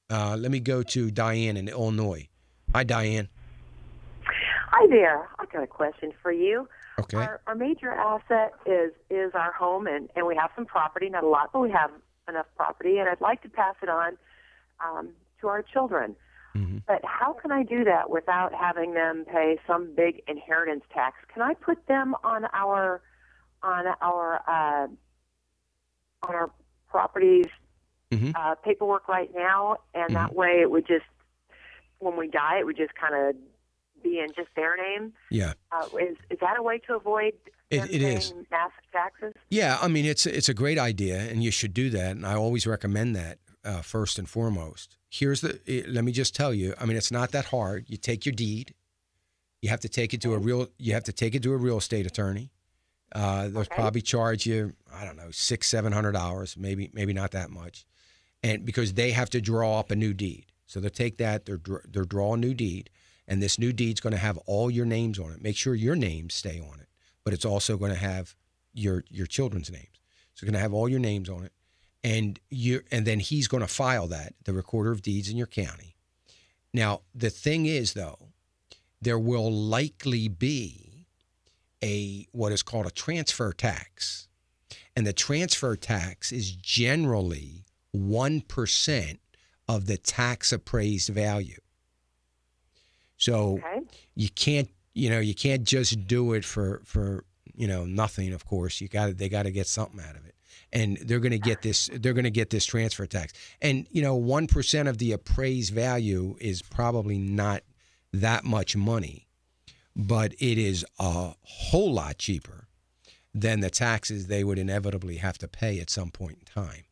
Let me go to Diane in Illinois. Hi, Diane. Hi there. I've got a question for you. Okay. Our major asset is our home, and we have some property, not a lot, but we have enough property, and I'd like to pass it on to our children. Mm-hmm. But how can I do that without having them pay some big inheritance tax? Can I put them on our properties paperwork right now, and that way it would just, when we die, it would just kind of be in just their name? Yeah. Is that a way to avoid them it is paying massive taxes? Yeah, I mean, it's a great idea, and you should do that, and I always recommend that first and foremost. Let me just tell you, I mean, it's not that hard. You take your deed. You have to take it to a real estate attorney. They'll probably charge you, I don't know, $600-700, maybe not that much, and because they have to draw up a new deed. So they'll take that, they'll draw a new deed, and this new deed's going to have all your names on it. Make sure your names stay on it, but it's also going to have your children's names. So it's going to have all your names on it, and then he's going to file that, the recorder of deeds in your county. Now, the thing is, though, there will likely be what is called a transfer tax. And the transfer tax is generally 1% of the tax appraised value. So you can't just do it for nothing, of course. They got to get something out of it. And they're going to get this transfer tax. And 1% of the appraised value is probably not that much money, but it is a whole lot cheaper than the taxes they would inevitably have to pay at some point in time.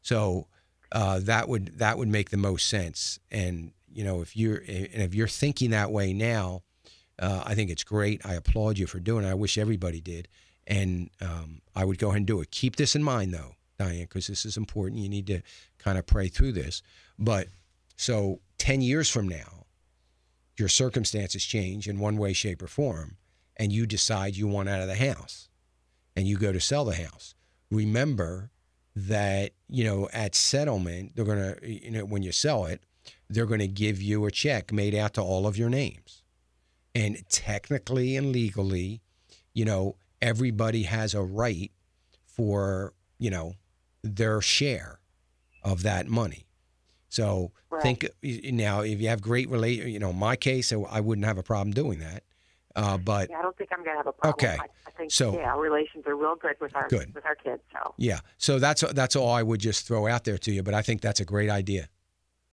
So that would make the most sense. And if you're thinking that way now, I think it's great. I applaud you for doing it. I wish everybody did. And I would go ahead and do it. Keep this in mind, though, Diane, because this is important. You need to kind of pray through this. But so 10 years from now, your circumstances change in one way, shape, or form, and you decide you want out of the house, and you go to sell the house. Remember that, at settlement, they're going to, when you sell it, they're going to give you a check made out to all of your names. And technically and legally, everybody has a right for, their share of that money. So think now, if you have great in my case, I wouldn't have a problem doing that. But I don't think I'm going to have a problem. Okay. I think so, our relations are real good with our kids. So yeah. So that's all I would just throw out there to you. But I think that's a great idea.